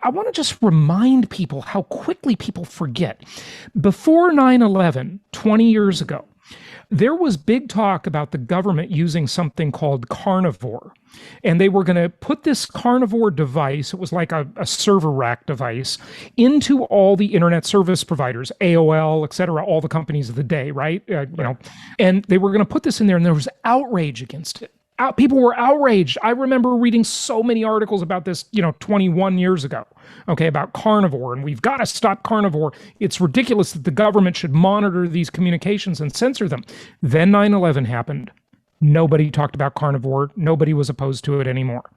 I want to just remind people how quickly people forget. Before 9/11, 20 years ago, there was big talk about the government using something called carnivore. And they were going to put this carnivore device, it was like a server rack device, into all the internet service providers, AOL, et cetera, all the companies of the day, right? And they were going to put this in there, and there was outrage against it. People were outraged. I remember reading so many articles about this, 21 years ago, okay, about carnivore, and we've got to stop carnivore. It's ridiculous that the government should monitor these communications and censor them. Then 9/11 happened. Nobody talked about carnivore. Nobody was opposed to it anymore.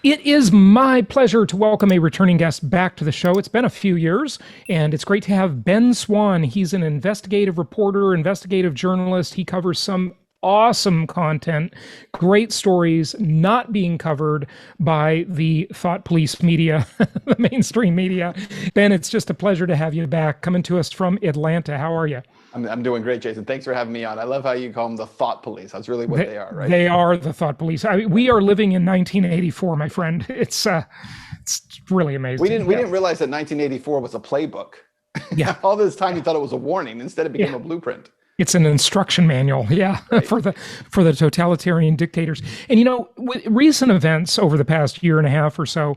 It is my pleasure to welcome a returning guest back to the show. It's been a few years, and it's great to have Ben Swann. He's an investigative reporter, investigative journalist. He covers some awesome content, great stories not being covered by the thought police media, the mainstream media. Ben, it's just a pleasure to have you back, coming to us from Atlanta. How are you? I'm doing great, Jason. Thanks for having me on. I love how you call them the thought police. That's really what they are, right? They are the thought police. We are living in 1984, my friend. It's really amazing. We didn't realize that 1984 was a playbook. Yeah. All this time you thought it was a warning. Instead, it became a blueprint. It's an instruction manual, right. for the totalitarian dictators. And recent events over the past year and a half or so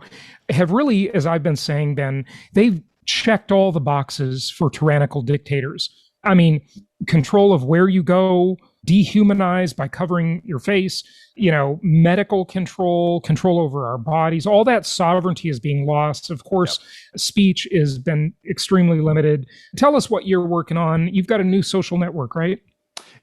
have really, as I've been saying, Ben, they've checked all the boxes for tyrannical dictators. I mean, control of where you go, dehumanized by covering your face, medical control over our bodies, all that sovereignty is being lost. Of course, speech has been extremely limited. Tell us what you're working on. You've got a new social network, right?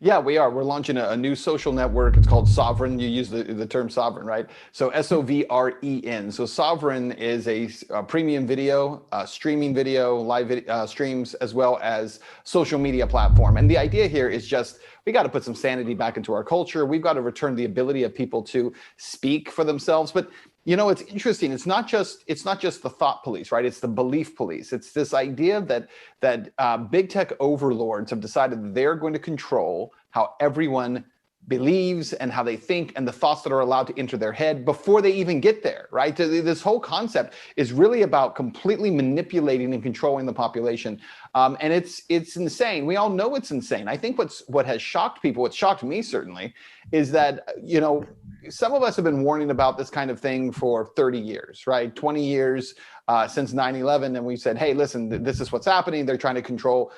Yeah, we are. We're launching a new social network. It's called Sovren. You use the term sovereign, right? So Sovren. So Sovren is a premium video, streaming video, live streams, as well as social media platform. And the idea here is just, we got to put some sanity back into our culture. We've got to return the ability of people to speak for themselves. But it's interesting. It's not just the thought police, right? It's the belief police. It's this idea that big tech overlords have decided that they're going to control how everyone believes and how they think and the thoughts that are allowed to enter their head before they even get there, right? This whole concept is really about completely manipulating and controlling the population. And it's insane. We all know it's insane. I think what has shocked people, what shocked me certainly, is that, some of us have been warning about this kind of thing for 30 years, right? 20 years since 9/11. And we said, hey, listen, this is what's happening. They're trying to control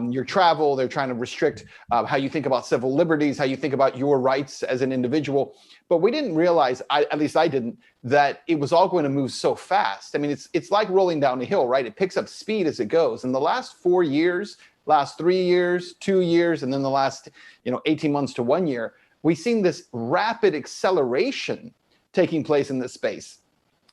your travel. They're trying to restrict how you think about civil liberties, how you think about your rights as an individual. But we didn't realize, at least I didn't, that it was all going to move so fast. I mean, it's like rolling down a hill, right? It picks up speed as it goes. In the last 4 years, last 3 years, 2 years, and then the last 18 months to 1 year, we've seen this rapid acceleration taking place in this space,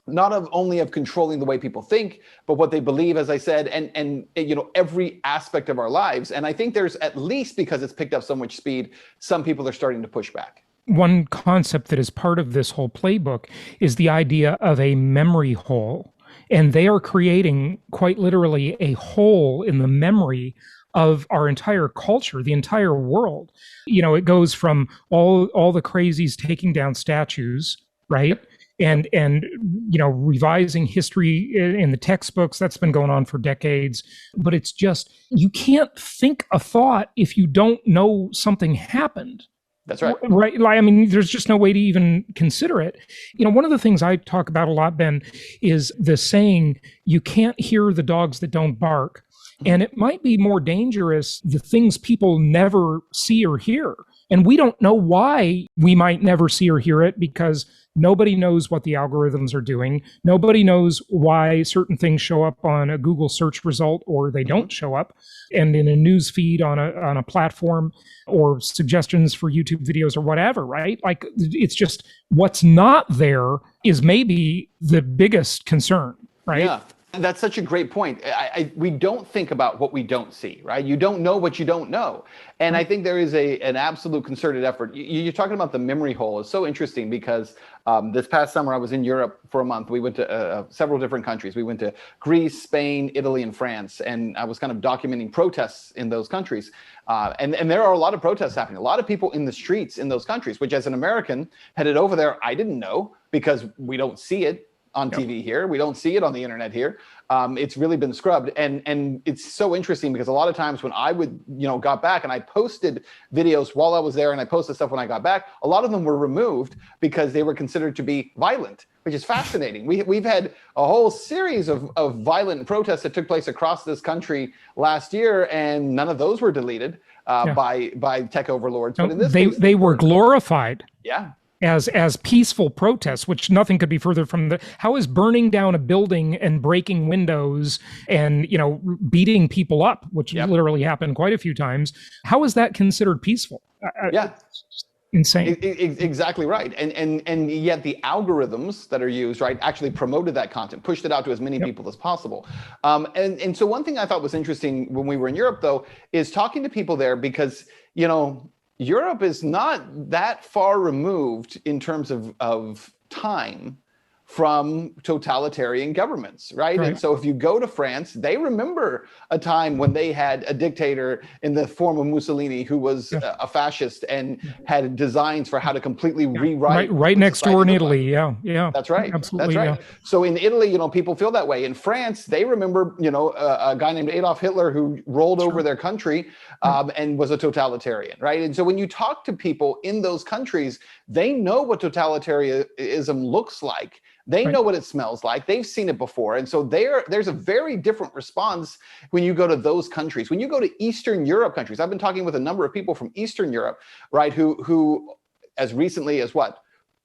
not only of controlling the way people think, but what they believe, as I said, and every aspect of our lives. And I think there's, at least because it's picked up so much speed, some people are starting to push back. One concept that is part of this whole playbook is the idea of a memory hole. And they are creating, quite literally, a hole in the memory of our entire culture, the entire world. It goes from all the crazies taking down statues, right? And revising history in the textbooks. That's been going on for decades. But it's just, you can't think a thought if you don't know something happened. That's right. Right. I mean, there's just no way to even consider it. One of the things I talk about a lot, Ben, is the saying, you can't hear the dogs that don't bark. And it might be more dangerous, the things people never see or hear. And we don't know why we might never see or hear it, because nobody knows what the algorithms are doing. Nobody knows why certain things show up on a Google search result or they don't show up, and in a news feed on a platform, or suggestions for YouTube videos or whatever, right? Like, it's just what's not there is maybe the biggest concern, right? Yeah. That's such a great point. We don't think about what we don't see, right? You don't know what you don't know. And I think there is an absolute concerted effort. You're talking about the memory hole. It's so interesting because this past summer I was in Europe for a month. We went to several different countries. We went to Greece, Spain, Italy, and France. And I was kind of documenting protests in those countries. And there are a lot of protests happening. A lot of people in the streets in those countries, which as an American headed over there, I didn't know because we don't see it on TV here. We don't see it on the internet here. It's really been scrubbed. And it's so interesting because a lot of times when I would, got back and I posted videos while I was there and I posted stuff when I got back, a lot of them were removed because they were considered to be violent, which is fascinating. We've had a whole series of violent protests that took place across this country last year, and none of those were deleted by tech overlords. No, but in this case, they were glorified. Yeah. As peaceful protests, which nothing could be further from how is burning down a building and breaking windows and, beating people up, which literally happened quite a few times. How is that considered peaceful? Insane. Exactly right. And yet the algorithms that are used, right, actually promoted that content, pushed it out to as many people as possible. And so one thing I thought was interesting when we were in Europe, though, is talking to people there because, Europe is not that far removed in terms of time from totalitarian governments, right? And so if you go to France, they remember a time when they had a dictator in the form of Mussolini who was a fascist and had designs for how to completely rewrite. Right next door in Italy, yeah. That's right. Absolutely, that's right. So in Italy, people feel that way. In France, they remember, a guy named Adolf Hitler who rolled over their country and was a totalitarian, right? And so when you talk to people in those countries, they know what totalitarianism looks like. They know what it smells like. They've seen it before. And so there's a very different response when you go to those countries. When you go to Eastern Europe countries, I've been talking with a number of people from Eastern Europe, right, who as recently as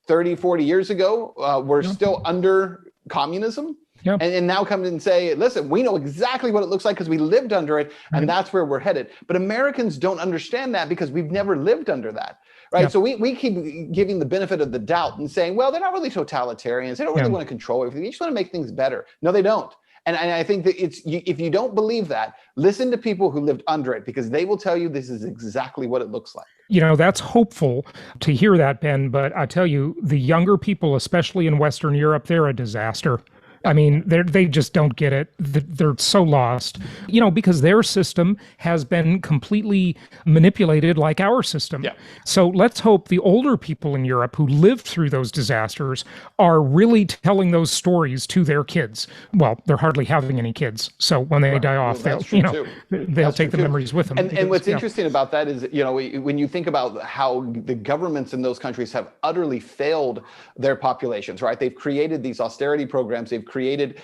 30, 40 years ago, were still under communism. And now come and say, listen, we know exactly what it looks like because we lived under it, and that's where we're headed. But Americans don't understand that because we've never lived under that. Right. So we keep giving the benefit of the doubt and saying, well, they're not really totalitarians. They don't really want to control everything. They just want to make things better. No, they don't. And I think that if you don't believe that, listen to people who lived under it, because they will tell you this is exactly what it looks like. That's hopeful to hear that, Ben. But I tell you, the younger people, especially in Western Europe, they're a disaster. I mean, they just don't get it. They're so lost, because their system has been completely manipulated like our system. Yeah. So let's hope the older people in Europe who lived through those disasters are really telling those stories to their kids. Well, they're hardly having any kids. So when they die off, they'll take the memories with them. And what's interesting about that is, when you think about how the governments in those countries have utterly failed their populations, right? They've created these austerity programs. They've created,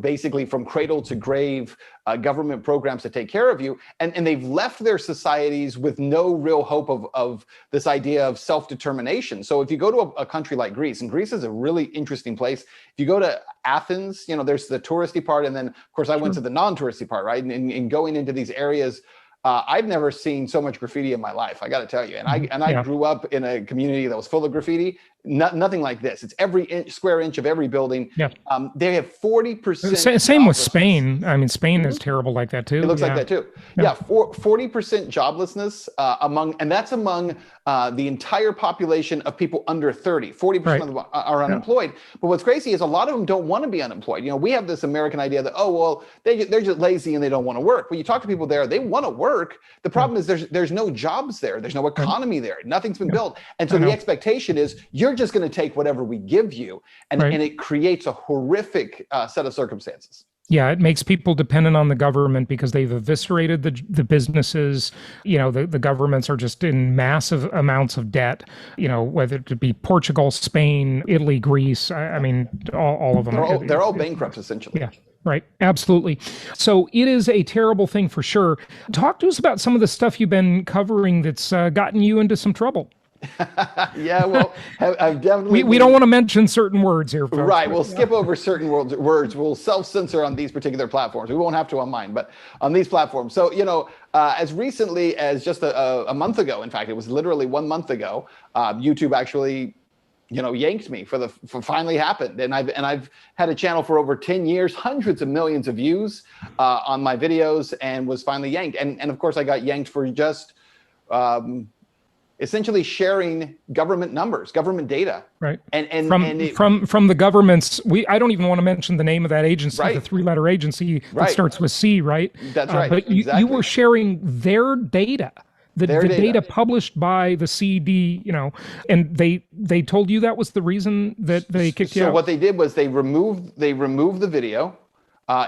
basically from cradle to grave government programs to take care of you. And they've left their societies with no real hope of this idea of self-determination. So if you go to a country like Greece, and Greece is a really interesting place. If you go to Athens, there's the touristy part. And then, of course, I went to the non-touristy part, right? And going into these areas, I've never seen so much graffiti in my life, I got to tell you. And I grew up in a community that was full of graffiti. Nothing like this. It's every square inch of every building. Yeah. They have 40%. Same with Spain. I mean, Spain is terrible like that too. It looks like that too. Yeah, 40% joblessness among the entire population of people under 30. 40% of them are unemployed. But what's crazy is a lot of them don't want to be unemployed. We have this American idea that they're just lazy and they don't want to work. When you talk to people there, they want to work. The problem is there's no jobs there. There's no economy there. Nothing's been built. And so the expectation is you're just going to take whatever we give you. And it creates a horrific set of circumstances. Yeah, it makes people dependent on the government because they've eviscerated the businesses. The governments are just in massive amounts of debt, whether it be Portugal, Spain, Italy, Greece. I mean, all of them. They're all bankrupt, essentially. Yeah. Right. Absolutely. So it is a terrible thing for sure. Talk to us about some of the stuff you've been covering that's gotten you into some trouble. Yeah, well, I've definitely... We don't want to mention certain words here, folks. Right, we'll skip over certain words. We'll self-censor on these particular platforms. We won't have to on mine, but on these platforms. So, as recently as just a month ago, in fact, it was literally 1 month ago, YouTube actually yanked me for finally happened. And I've had a channel for over 10 years, hundreds of millions of views on my videos, and was finally yanked. And of course I got yanked for just essentially sharing government numbers, government data. Right. And from the government's, I don't even want to mention the name of that agency, right. the 3-letter agency that Right. starts with C, right? That's right. But exactly. you were sharing their data. The data published by the CD, and they told you that was the reason that they kicked you out? So what they did was they removed the video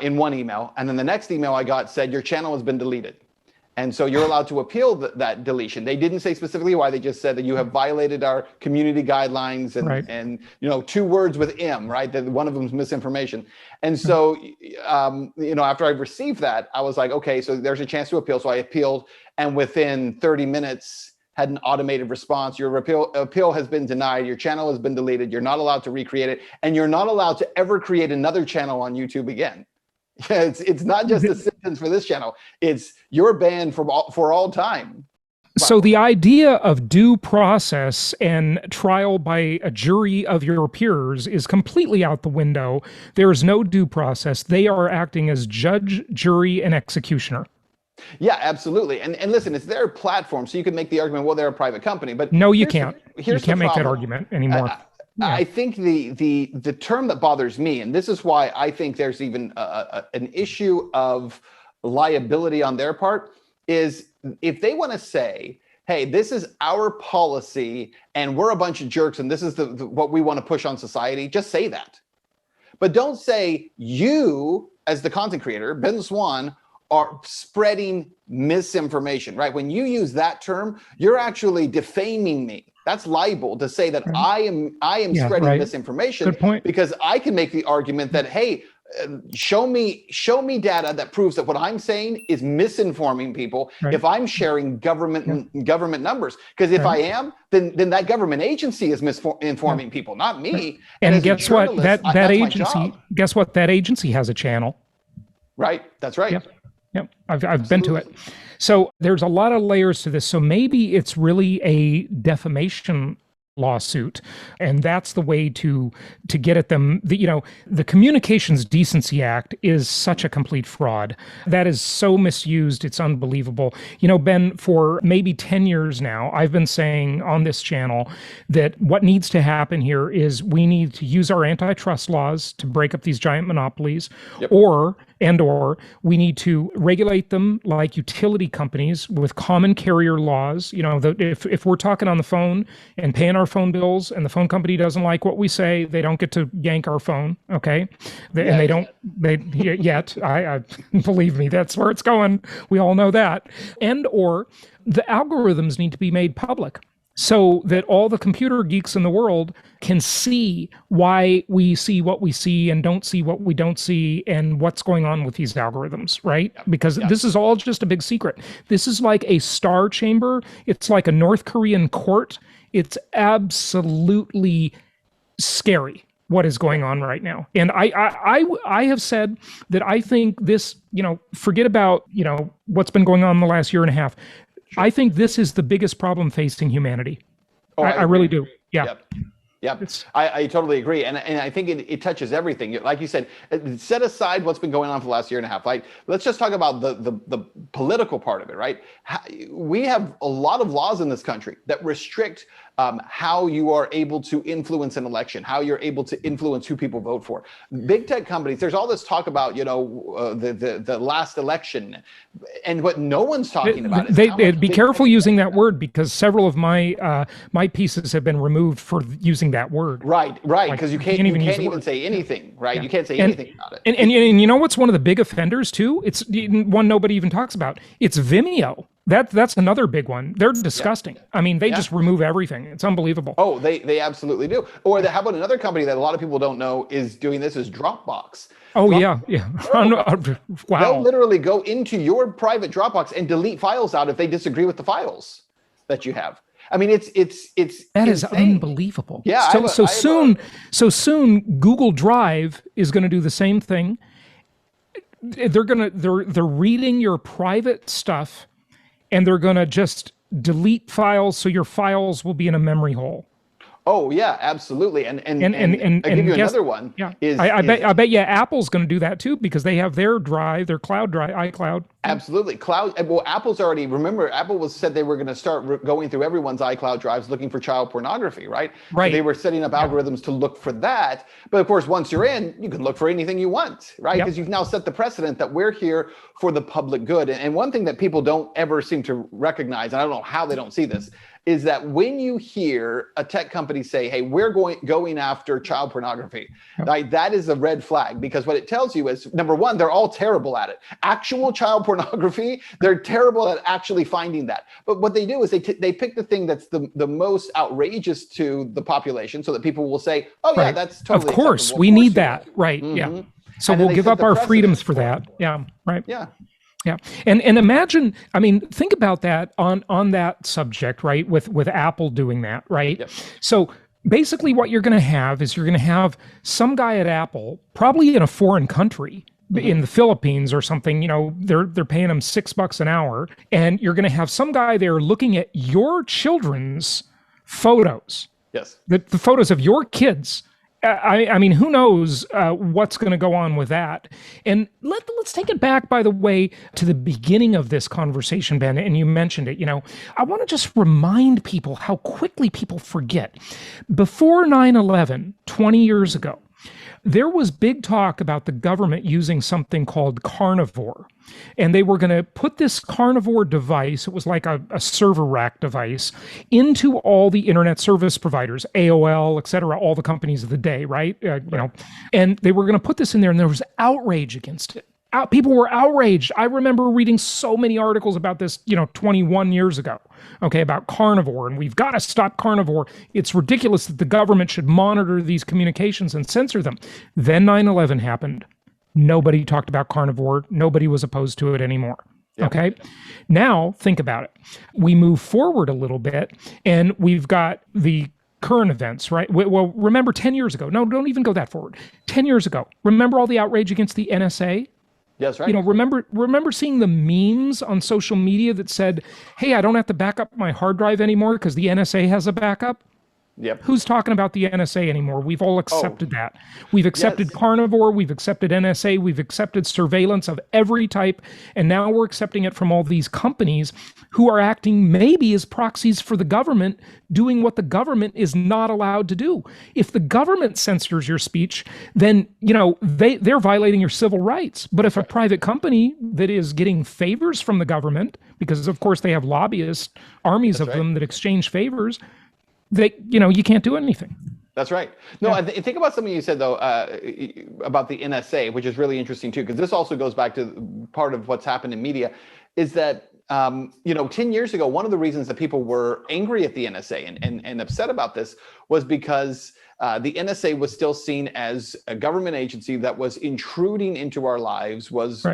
in one email, and then the next email I got said your channel has been deleted. And so you're allowed to appeal that deletion. They didn't say specifically why. They just said that you have violated our community guidelines and 2 words with M, right? That one of them is misinformation. And so, after I received that, I was like, okay, so there's a chance to appeal. So I appealed, and within 30 minutes had an automated response. Your appeal has been denied. Your channel has been deleted. You're not allowed to recreate it. And you're not allowed to ever create another channel on YouTube again. Yeah, it's not just a sentence for this channel. It's you're banned for all time. So the idea of due process and trial by a jury of your peers is completely out the window. There is no due process. They are acting as judge, jury, and executioner. Yeah, absolutely. And listen, it's their platform, so you can make the argument, well, they're a private company. But no, you can't. You can't make that argument anymore. I think the term that bothers me, and this is why I think there's even an issue of liability on their part, is if they want to say, hey, this is our policy and we're a bunch of jerks and this is what we want to push on society, just say that. But don't say you, as the content creator, Ben Swann, are spreading misinformation, right? When you use that term, you're actually defaming me. That's libel to say that I am spreading misinformation. Good point. Because I can make the argument that, hey, show me data that proves that what I'm saying is misinforming people if I'm sharing government numbers. Because if I am, then that government agency is misinforming people, not me. And guess what? That agency. Guess what? That agency has a channel. Right. That's right. Yep. I've been to it. So there's a lot of layers to this. So maybe it's really a defamation lawsuit, and that's the way to get at them. The Communications Decency Act is such a complete fraud. That is so misused, it's unbelievable. Ben, for maybe 10 years now, I've been saying on this channel that what needs to happen here is we need to use our antitrust laws to break up these giant monopolies, or we need to regulate them like utility companies with common carrier laws. If we're talking on the phone and paying our phone bills and the phone company doesn't like what we say, they don't get to yank our phone, okay? And they don't yet. I believe me, that's where it's going. We all know that. And or the algorithms need to be made public, so that all the computer geeks in the world can see why we see what we see and don't see what we don't see and what's going on with these algorithms, right? Because this is all just a big secret. This is like a star chamber. It's like a North Korean court. It's absolutely scary what is going on right now. And I have said that I think this, forget about, what's been going on in the last year and a half. I think this is the biggest problem facing humanity. I really do. Yeah. Yep. I totally agree. And I think it touches everything. Like you said, set aside what's been going on for the last year and a half. Like, let's just talk about the political part of it, right? We have a lot of laws in this country that restrict how you are able to influence an election, how you're able to influence who people vote for. Big tech companies, there's all this talk about, the last election, and what no one's talking about is be careful using that word, because several of my pieces have been removed for using that word. Right, because you can't even say anything, right? You can't say anything about it. And you know what's one of the big offenders too? It's one nobody even talks about. It's Vimeo. That's another big one. They're disgusting. I mean, they just remove everything. It's unbelievable. Oh, they absolutely do. Or how about another company that a lot of people don't know is doing this is Dropbox. Oh, yeah. Wow. They'll literally go into your private Dropbox and delete files out if they disagree with the files that you have. I mean, it's that is unbelievable. Yeah. So soon Google Drive is going to do the same thing. They're reading your private stuff, and they're going to just delete files, so your files will be in a memory hole. Oh yeah, absolutely. And I'll give And you guess, another one. yeah, Is I bet yeah, Apple's going to do that too because they have their drive, their cloud drive, iCloud. Absolutely. Cloud. Well, Apple's already, remember, Apple was said they were going to start going through everyone's iCloud drives looking for child pornography, right? So they Right. were setting up algorithms to look for that. But of course, once you're in, you can look for anything you want, right? Yep. Because you've now set the precedent that we're here for the public good. And one thing that people don't ever seem to recognize, and I don't know how they don't see this, is that when you hear a tech company say, hey, we're going after child pornography, right, that is a red flag, because what it tells you is, number one, they're all terrible at it. Actual child pornography, they're terrible at actually finding that. But what they do is they pick the thing that's the most outrageous to the population so that people will say, oh, yeah, that's totally Of course, acceptable. we Of course need that. Right. Yeah. So And then we'll they give set up the our precedent freedoms for for it. that. Yeah. Right. Yeah. Yeah. And imagine, I mean, think about that on that subject, right? With Apple doing that, right? Yep. So basically what you're going to have is you're going to have some guy at Apple, probably in a foreign country, in the Philippines or something, you know, they're paying them $6 an hour, and you're going to have some guy there looking at your children's photos, Yes. the photos of your kids. I mean, who knows what's going to go on with that? And let's take it back, by the way, to the beginning of this conversation, Ben, and you mentioned it. You know, I want to just remind people how quickly people forget. Before 9/11, 20 years ago, there was big talk about the government using something called carnivore. And they were going to put this carnivore device, it was like a server rack device, into all the internet service providers, AOL, et cetera, all the companies of the day, right? You know, and they were going to put this in there, and there was outrage against it. People were outraged. I remember reading so many articles about this, you know, 21 years ago, okay, about carnivore, and we've got to stop carnivore. It's ridiculous that the government should monitor these communications and censor them. Then 9/11 happened. Nobody talked about carnivore. Nobody was opposed to it anymore. Yep. Okay. Now think about it. We move forward a little bit, and we've got the current events, right? Well, remember 10 years ago. No, don't even go that forward. 10 years ago. Remember all the outrage against the NSA? Yes, right. You know, remember seeing the memes on social media that said, hey, I don't have to back up my hard drive anymore because the NSA has a backup? Yep. Who's talking about the NSA anymore? We've all accepted that. We've accepted carnivore, we've accepted NSA, we've accepted surveillance of every type, and now we're accepting it from all these companies who are acting maybe as proxies for the government, doing what the government is not allowed to do. If the government censors your speech, then, you know, they're violating your civil rights. But if a private company that is getting favors from the government, because of course they have lobbyists, armies of them that exchange favors, you know, you can't do anything. That's right. No, I think about something you said, though, about the NSA, which is really interesting, too, because this also goes back to part of what's happened in media, is that, you know, 10 years ago, one of the reasons that people were angry at the NSA and upset about this was because the NSA was still seen as a government agency that was intruding into our lives, was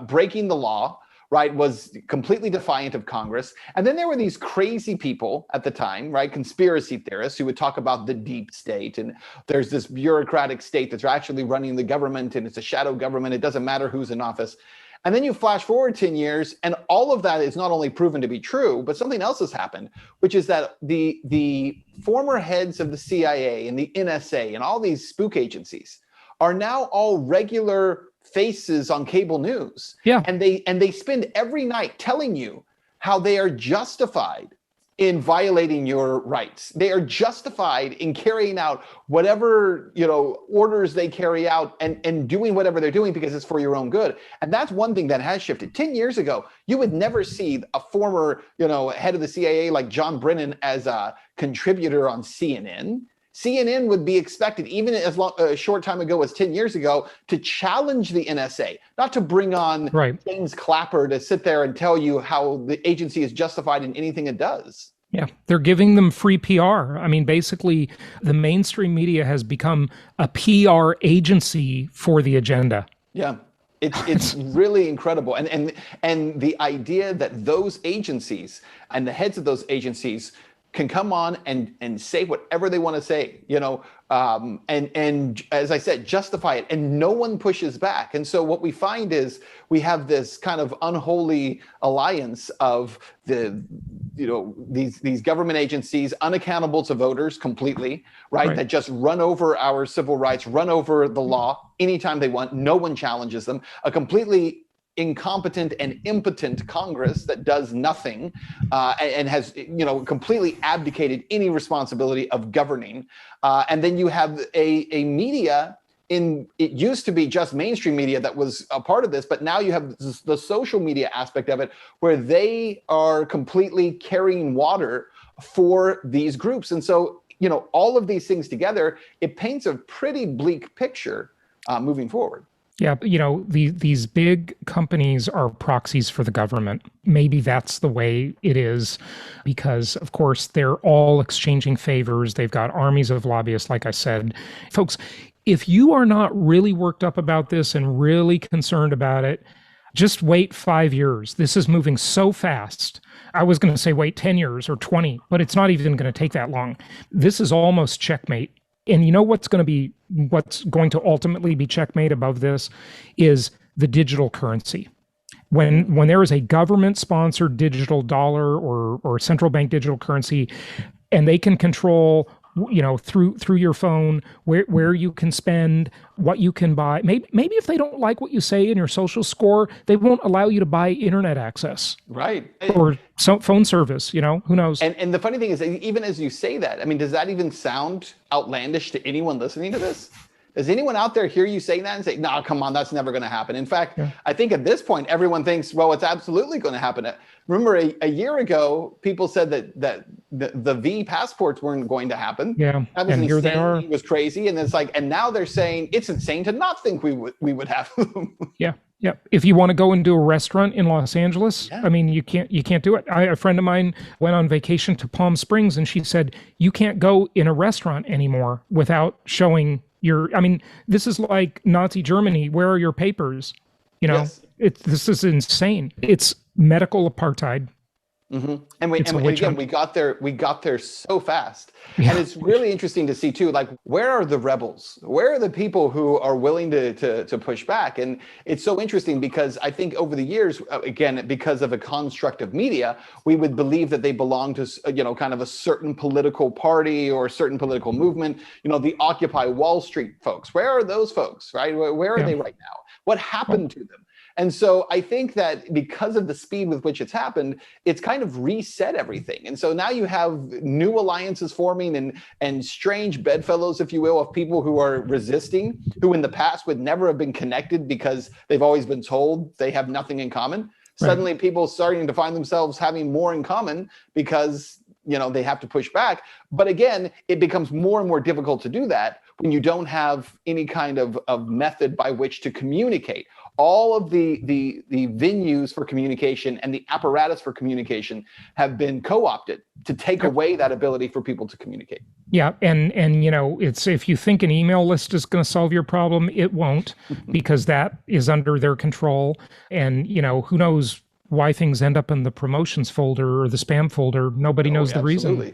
breaking the law, right, was completely defiant of Congress. And then there were these crazy people at the time, right, conspiracy theorists who would talk about the deep state. And there's this bureaucratic state that's actually running the government, and it's a shadow government. It doesn't matter who's in office. And then you flash forward 10 years, and all of that is not only proven to be true, but something else has happened, which is that the former heads of the CIA and the NSA and all these spook agencies are now all regular faces on cable news. Yeah. And they spend every night telling you how they are justified in violating your rights. They are justified in carrying out whatever, you know, orders they carry out and doing whatever they're doing because it's for your own good. And that's one thing that has shifted. 10 years ago, you would never see a former, you know, head of the CIA like John Brennan as a contributor on CNN. CNN would be expected, even a short time ago as 10 years ago, to challenge the NSA, not to bring on James Clapper to sit there and tell you how the agency is justified in anything it does. Yeah, they're giving them free PR. I mean, basically, the mainstream media has become a PR agency for the agenda. Yeah, it's really incredible. And the idea that those agencies and the heads of those agencies can come on and say whatever they want to say, and as I said, justify it, and no one pushes back. And so what we find is we have this kind of unholy alliance of these government agencies unaccountable to voters completely, right? That just run over our civil rights, run over the law anytime they want. No one challenges them. A completely incompetent and impotent Congress that does nothing and has completely abdicated any responsibility of governing, and then you have a media. It used to be just mainstream media that was a part of this, but now you have the social media aspect of it, where they are completely carrying water for these groups. And so all of these things together, it paints a pretty bleak picture moving forward. Yeah, these big companies are proxies for the government. Maybe that's the way it is, because, of course, they're all exchanging favors. They've got armies of lobbyists, like I said. Folks, if you are not really worked up about this and really concerned about it, just wait 5 years. This is moving so fast. I was going to say wait 10 years or 20, but it's not even going to take that long. This is almost checkmate. And you know what's going to ultimately be checkmate above this is the digital currency. When there is a government-sponsored digital dollar or central bank digital currency, and they can control, through your phone where you can spend, what you can buy. Maybe if they don't like what you say in your social score, they won't allow you to buy internet access, right? Or phone service. Who knows? And the funny thing is, even as you say that, I mean, does that even sound outlandish to anyone listening to this? Does anyone out there hear you saying that and say, "No, come on, that's never going to happen"? In fact, I think at this point, everyone thinks, well, it's absolutely going to happen. Remember, a year ago, people said that the V passports weren't going to happen. Yeah, that was and insane. Here they are. It was crazy, and and now they're saying it's insane to not think we would have them. Yeah. Yeah. If you want to go into a restaurant in Los Angeles, I mean, you can't do it. A friend of mine went on vacation to Palm Springs, and she said, you can't go in a restaurant anymore without showing this is like Nazi Germany. Where are your papers? Yes. This is insane. It's medical apartheid. Mm-hmm. And again, we got there so fast. Yeah. And it's really interesting to see too, like, where are the rebels? Where are the people who are willing to push back? And it's so interesting because I think over the years, again, because of a construct of media, we would believe that they belong to, kind of a certain political party or a certain political movement. The Occupy Wall Street folks. Where are those folks, right? Where are they right now? What happened to them? And so I think that because of the speed with which it's happened, it's kind of reset everything. And so now you have new alliances forming and strange bedfellows, if you will, of people who are resisting, who in the past would never have been connected because they've always been told they have nothing in common. Right. Suddenly people starting to find themselves having more in common because they have to push back. But again, it becomes more and more difficult to do that when you don't have any kind of method by which to communicate. All of the venues for communication and the apparatus for communication have been co-opted to take away that ability for people to communicate. Yeah, and it's, if you think an email list is going to solve your problem, it won't, because that is under their control. And who knows why things end up in the promotions folder or the spam folder. Nobody knows the reason.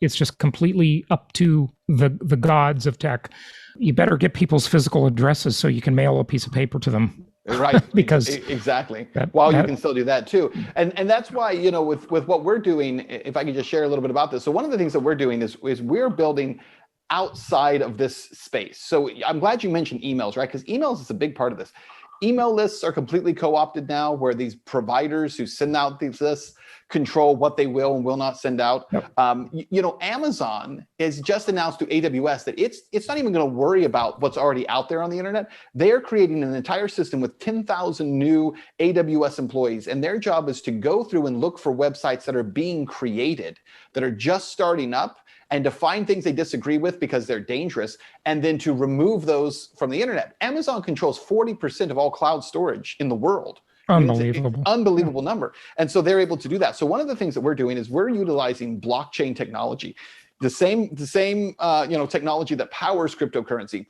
It's just completely up to the gods of tech. You better get people's physical addresses so you can mail a piece of paper to them. Right. Because exactly. You can still do that too. And that's why, with what we're doing, if I could just share a little bit about this. So one of the things that we're doing is we're building outside of this space. So I'm glad you mentioned emails, right? Because emails is a big part of this. Email lists are completely co-opted now, where these providers who send out these lists control what they will and will not send out. Yep. Amazon has just announced to AWS that it's not even going to worry about what's already out there on the internet. They're creating an entire system with 10,000 new AWS employees, and their job is to go through and look for websites that are being created, that are just starting up, and to find things they disagree with because they're dangerous, and then to remove those from the internet. Amazon controls 40% of all cloud storage in the world. Unbelievable. Unbelievable number. And so they're able to do that. So one of the things that we're doing is we're utilizing blockchain technology. The same technology that powers cryptocurrency.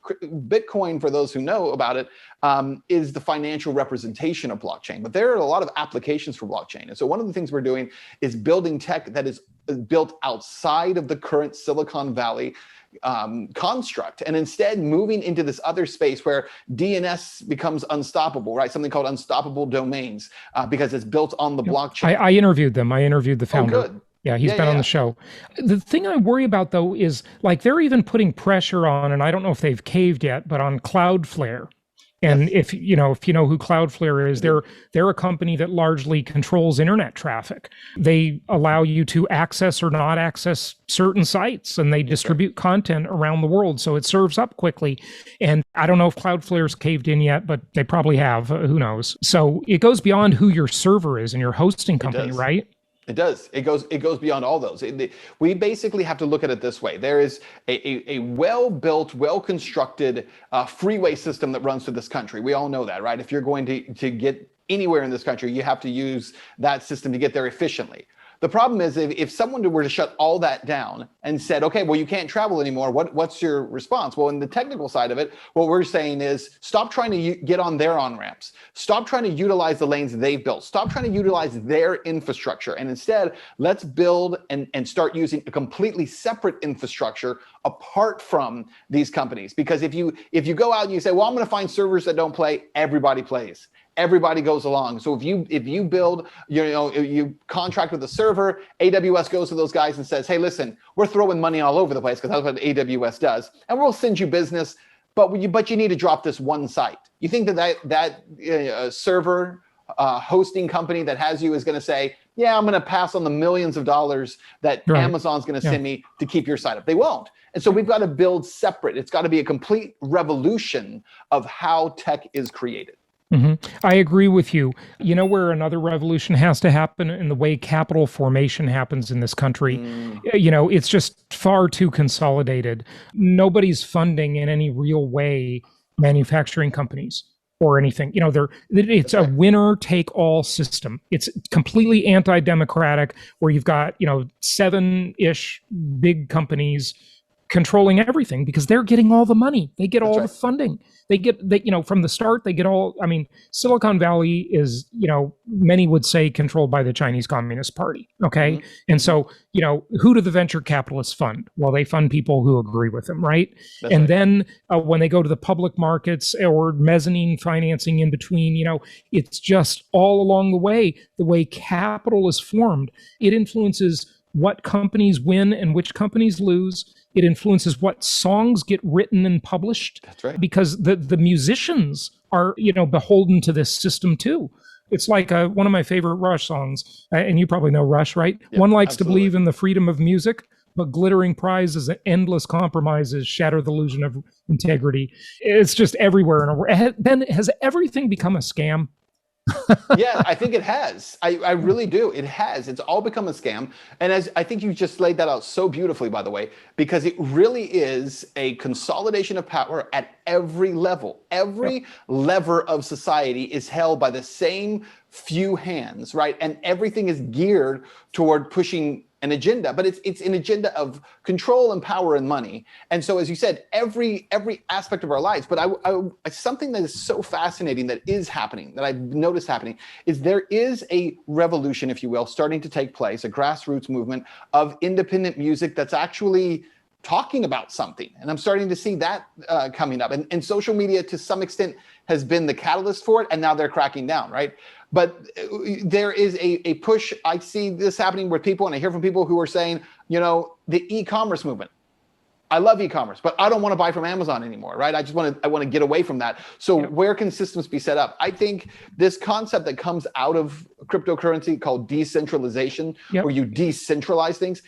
Bitcoin, for those who know about it, is the financial representation of blockchain. But there are a lot of applications for blockchain. And so one of the things we're doing is building tech that is built outside of the current Silicon Valley construct, and instead moving into this other space where DNS becomes unstoppable, right? Something called unstoppable domains, because it's built on the blockchain. I interviewed them. I interviewed the founder. Oh, good. Yeah, he's been on the show. The thing I worry about, though, is like they're even putting pressure on, and I don't know if they've caved yet, but on Cloudflare. And if you know who Cloudflare is, they're a company that largely controls internet traffic. They allow you to access or not access certain sites, and they distribute content around the world, so it serves up quickly. And I don't know if Cloudflare's caved in yet, but they probably have. Who knows? So it goes beyond who your server is and your hosting company, right? It does. It goes beyond all those. We basically have to look at it this way. There is a well-built, well-constructed freeway system that runs through this country. We all know that, right? If you're going to get anywhere in this country, you have to use that system to get there efficiently. The problem is if someone were to shut all that down and said, okay, well, you can't travel anymore, what's your response? Well, in the technical side of it, what we're saying is stop trying to get on their on-ramps. Stop trying to utilize the lanes they've built. Stop trying to utilize their infrastructure. And instead, let's build and start using a completely separate infrastructure apart from these companies. Because if you go out and you say, well, I'm going to find servers that don't play, everybody plays. Everybody goes along. So if you build, you contract with a server, AWS goes to those guys and says, hey, listen, we're throwing money all over the place because that's what AWS does, and we'll send you business, but you need to drop this one site. You think that server hosting company that has you is going to say, yeah, I'm going to pass on the millions of dollars that Amazon's going to send me to keep your site up? They won't. And so we've got to build separate. It's got to be a complete revolution of how tech is created. I agree with you. You know where another revolution has to happen? In the way capital formation happens in this country. It's just far too consolidated. Nobody's funding in any real way manufacturing companies or anything. It's a winner-take-all system. It's completely anti-democratic, where you've got 7-ish big companies controlling everything because they're getting all the money. They get all the funding. They get, from the start, they get all, Silicon Valley is, many would say controlled by the Chinese Communist Party. Okay. And so, who do the venture capitalists fund? Well, they fund people who agree with them. Right. Then when they go to the public markets or mezzanine financing in between, it's just all along the way capital is formed. It influences what companies win and which companies lose. It influences what songs get written and published. That's right. Because the musicians are, beholden to this system too. It's like one of my favorite Rush songs, and you probably know Rush, right? Yeah, one likes absolutely. to believe in the freedom of music, but glittering prizes and endless compromises shatter the illusion of integrity. It's just everywhere. Then has everything become a scam? Yeah, I think it has. I really do. It has. It's all become a scam. And as I think you just laid that out so beautifully, by the way, because it really is a consolidation of power at every level. Every lever of society is held by the same few hands, right? And everything is geared toward pushing an agenda, but it's an agenda of control and power and money. And so, as you said, every aspect of our lives. But something that is so fascinating that is happening, that I've noticed happening, is there is a revolution, if you will, starting to take place, a grassroots movement of independent music that's actually talking about something. And I'm starting to see that coming up. And social media, to some extent, has been the catalyst for it. And now they're cracking down, right? But there is a push. I see this happening with people, and I hear from people who are saying, the e-commerce movement. I love e-commerce, but I don't want to buy from Amazon anymore, right? I want to get away from that. So where can systems be set up? I think this concept that comes out of cryptocurrency called decentralization, where you decentralize things,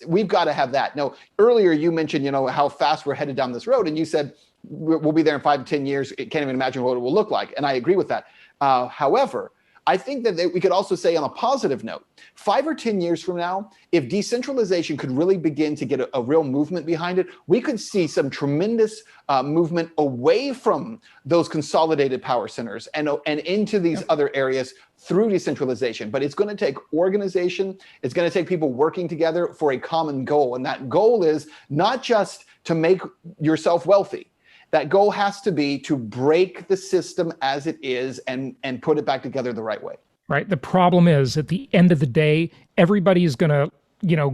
we've got to have that. Now, earlier you mentioned, how fast we're headed down this road, and you said we'll be there in 5 to 10 years. Can't even imagine what it will look like, and I agree with that. However, I think that we could also say, on a positive note, 5 or 10 years from now, if decentralization could really begin to get a real movement behind it, we could see some tremendous movement away from those consolidated power centers and into these other areas through decentralization. But it's going to take organization. It's going to take people working together for a common goal. And that goal is not just to make yourself wealthy. That goal has to be to break the system as it is and put it back together the right way. Right. The problem is, at the end of the day, everybody is going to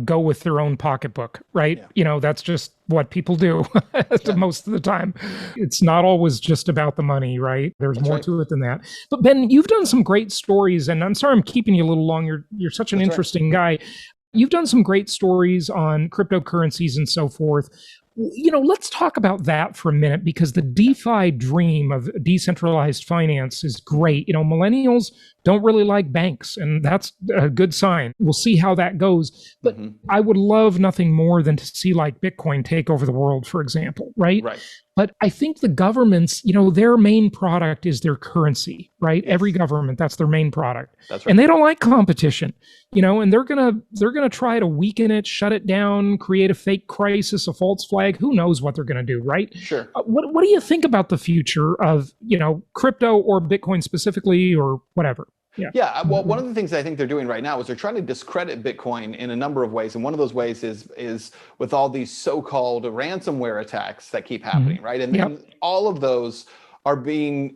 go with their own pocketbook, right? Yeah. That's just what people do most of the time. It's not always just about the money, right? There's That's more right. to it than that. But Ben, you've done some great stories, and I'm sorry I'm keeping you a little long. You're such an That's right. interesting guy. You've done some great stories on cryptocurrencies and so forth. Let's talk about that for a minute, because the DeFi dream of decentralized finance is great. Millennials don't really like banks, and that's a good sign. We'll see how that goes. But I would love nothing more than to see like Bitcoin take over the world, for example, right? Right. But I think the governments, their main product is their currency, right? Yes. Every government, that's their main product. That's right. And they don't like competition, and they're gonna try to weaken it, shut it down, create a fake crisis, a false flag. Who knows what they're gonna do, right? Sure. What do you think about the future of crypto or Bitcoin specifically, or whatever? Yeah. Well, one of the things I think they're doing right now is they're trying to discredit Bitcoin in a number of ways, and one of those ways is with all these so-called ransomware attacks that keep happening, right? And all of those are being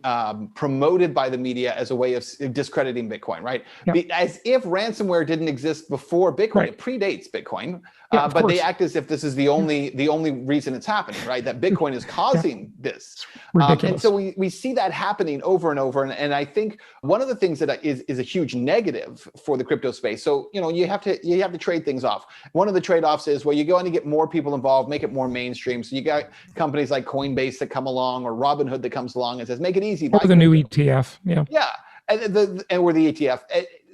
promoted by the media as a way of discrediting Bitcoin, right? As if ransomware didn't exist before Bitcoin. Right. It predates Bitcoin, of but course. they act as if this is the only reason it's happening, right? That Bitcoin is causing this. And so we see that happening over and over. And I think one of the things that is a huge negative for the crypto space. So you have to trade things off. One of the trade-offs is, well, you go on to get more people involved, make it more mainstream. So you got companies like Coinbase that come along, or Robinhood that comes along and says, make it easy. Or the new ETF. Yeah. And we're the ETF.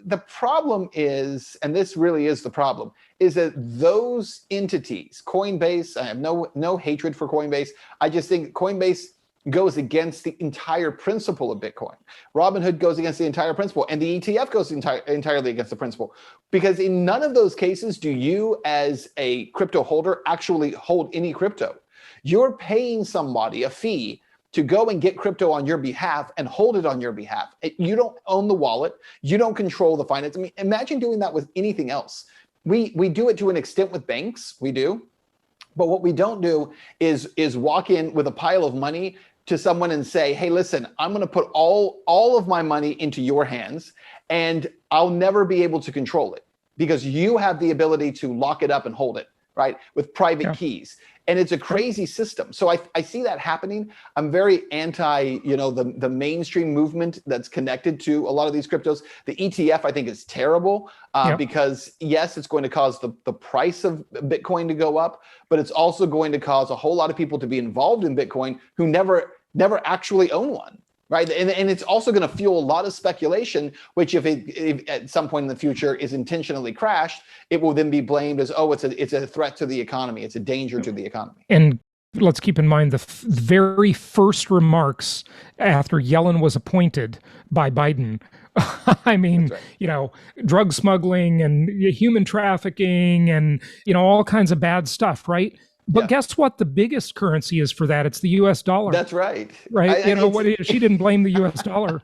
The problem is, and this really is the problem, is that those entities, Coinbase, I have no hatred for Coinbase. I just think Coinbase goes against the entire principle of Bitcoin. Robinhood goes against the entire principle, and the ETF goes entirely against the principle. Because in none of those cases do you, as a crypto holder, actually hold any crypto. You're paying somebody a fee to go and get crypto on your behalf and hold it on your behalf. You don't own the wallet. You don't control the finance. I mean, imagine doing that with anything else. We do it to an extent with banks, we do. But what we don't do is walk in with a pile of money to someone and say, hey, listen, I'm going to put all of my money into your hands, and I'll never be able to control it because you have the ability to lock it up and hold it, right, with private keys. And it's a crazy system. So I see that happening. I'm very anti, the mainstream movement that's connected to a lot of these cryptos. The ETF, I think, is terrible because, yes, it's going to cause the price of Bitcoin to go up, but it's also going to cause a whole lot of people to be involved in Bitcoin who never actually own one. Right. And it's also going to fuel a lot of speculation, which if at some point in the future is intentionally crashed, it will then be blamed as, oh, it's a threat to the economy. It's a danger to the economy. And let's keep in mind the very first remarks after Yellen was appointed by Biden. I mean, drug smuggling and human trafficking and, all kinds of bad stuff. Right. But guess what? The biggest currency is for that. It's the U.S. dollar. That's right. Right. She didn't blame the U.S. dollar.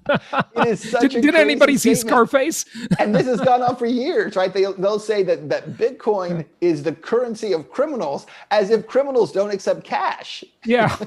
It is such did anybody see Scarface? And this has gone on for years, right? They'll say that Bitcoin is the currency of criminals, as if criminals don't accept cash. Yeah,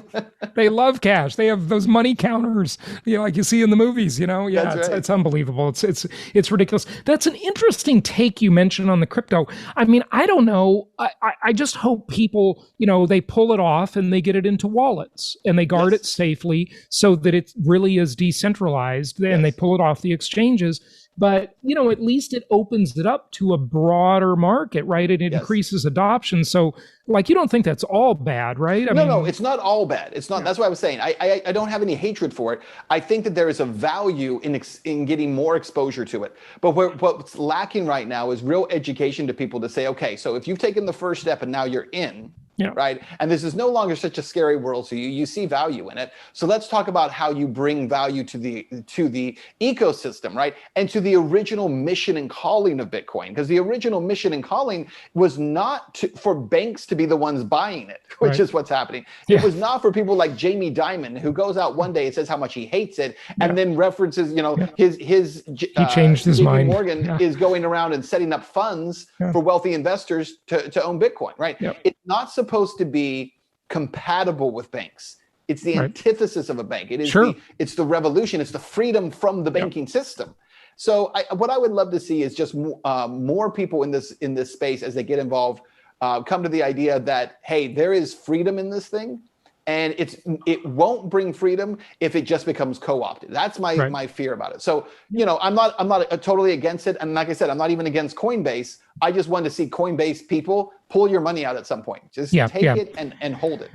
they love cash. They have those money counters, like you see in the movies. It's unbelievable. It's ridiculous. That's an interesting take you mentioned on the crypto. I mean, I don't know. I just hope people, they pull it off and they get it into wallets and they guard it safely so that it really is decentralized. And they pull it off the exchanges. But, at least it opens it up to a broader market, right? It increases adoption. So, you don't think that's all bad, right? No, it's not all bad. It's not. That's what I was saying. I don't have any hatred for it. I think that there is a value in getting more exposure to it. But what's lacking right now is real education to people to say, okay, so if you've taken the first step and now you're in, right? And this is no longer such a scary world, so you see value in it. So let's talk about how you bring value to the ecosystem, right? And to the original mission and calling of Bitcoin, because the original mission and calling was not for banks to be the ones buying it, which is what's happening. It was not for people like Jamie Dimon, who goes out one day and says how much he hates it, and then references, he changed his mind. Morgan is going around and setting up funds for wealthy investors to own Bitcoin, right? It's not supposed to be compatible with banks. It's the antithesis of a bank. It is it's the revolution. It's the freedom from the banking system. So what I would love to see is just more people in this space as they get involved, come to the idea that, hey, there is freedom in this thing. And it won't bring freedom if it just becomes co-opted. That's my fear about it. So, I'm not totally against it. And like I said, I'm not even against Coinbase. I just want to see Coinbase people pull your money out at some point. Just take it and hold it.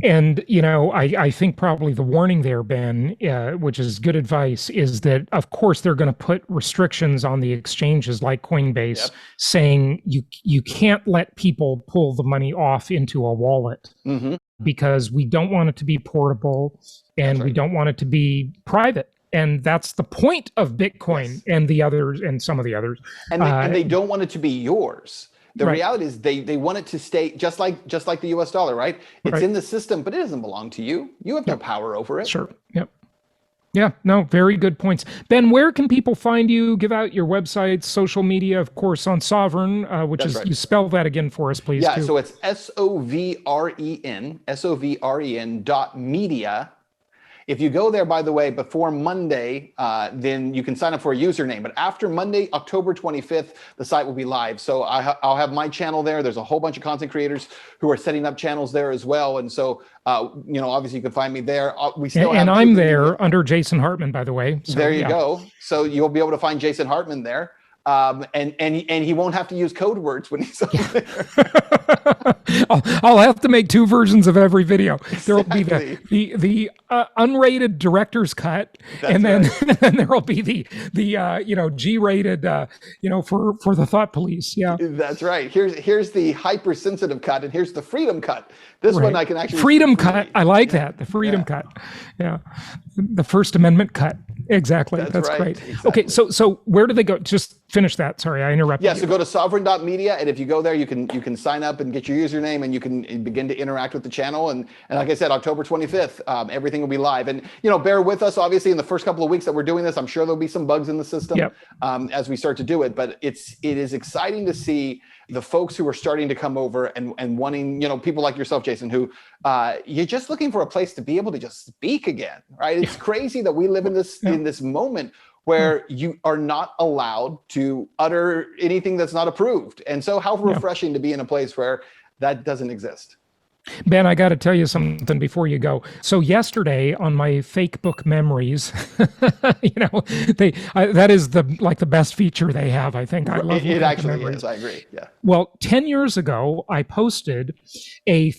And, I think probably the warning there, Ben, which is good advice, is that, of course, they're going to put restrictions on the exchanges like Coinbase, saying you can't let people pull the money off into a wallet. Mm-hmm. Because we don't want it to be portable and we don't want it to be private. And that's the point of Bitcoin and the others and some of the others. And they don't want it to be yours. The reality is they want it to stay just like the US dollar, right? It's in the system, but it doesn't belong to you. You have no power over it. Sure. Yep. Yeah, no, very good points. Ben, where can people find you? Give out your websites, social media, of course, on Sovren, which is, you spell that again for us, please. Yeah, so it's Sovren.media. If you go there, by the way, before Monday, then you can sign up for a username. But after Monday, October 25th, the site will be live. So I'll have my channel there. There's a whole bunch of content creators who are setting up channels there as well. And so, obviously you can find me there. And I'm there under Jason Hartman, by the way. So, there you go. So you'll be able to find Jason Hartman there. And he won't have to use code words when he's on there. I'll have to make 2 versions of every video. There will be the unrated director's cut, and then there will be the G-rated for the thought police. Yeah, that's right. Here's the hypersensitive cut, and here's the freedom cut. This one I can actually freedom cut. I like that, the freedom cut. Yeah, the First Amendment cut. Exactly. That's great. Exactly. Okay, so where do they go? Just finish that. Sorry, I interrupted. Yeah, so go to Sovren.media, and if you go there, you can sign up and get your username, and you can begin to interact with the channel. And like I said, October 25th, everything will be live. And bear with us. Obviously, in the first couple of weeks that we're doing this, I'm sure there'll be some bugs in the system as we start to do it. But it is exciting to see the folks who are starting to come over and wanting, people like yourself, Jason, who you're just looking for a place to be able to just speak again, right? It's crazy that we live in this moment where you are not allowed to utter anything that's not approved. And so how refreshing to be in a place where that doesn't exist. Ben, I got to tell you something before you go. So yesterday on my fake book memories, that is the best feature they have. I think I love it. Actually is. I agree. Yeah. Well, 10 years ago, I posted a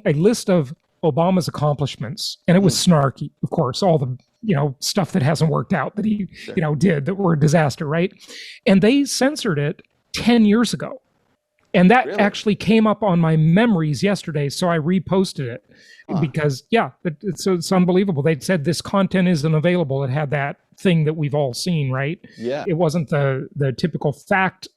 list of Obama's accomplishments, and it was snarky, of course, all the stuff that hasn't worked out that he did that were a disaster, right? And they censored it 10 years ago. And that actually came up on my memories yesterday, so I reposted it because, it's unbelievable. They'd said this content isn't available. It had that thing that we've all seen, right? Yeah. It wasn't the typical fact.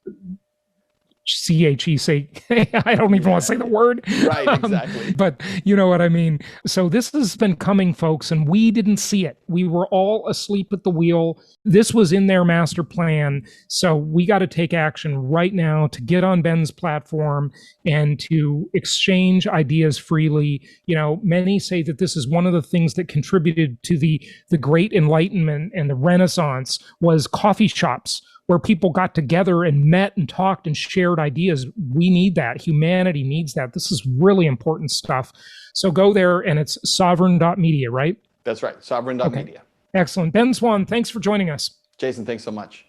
C-H-E-C. I don't even want to say the word. Right, exactly. But you know what I mean. So this has been coming, folks, and we didn't see it. We were all asleep at the wheel. This was in their master plan. So we got to take action right now to get on Ben's platform and to exchange ideas freely. Many say that this is one of the things that contributed to the Great Enlightenment and the Renaissance was coffee shops, where people got together and met and talked and shared ideas. We need that. Humanity needs that. This is really important stuff. So go there, and it's Sovren.media, right? That's right, Sovren.media. Okay. Excellent. Ben Swann, thanks for joining us. Jason, thanks so much.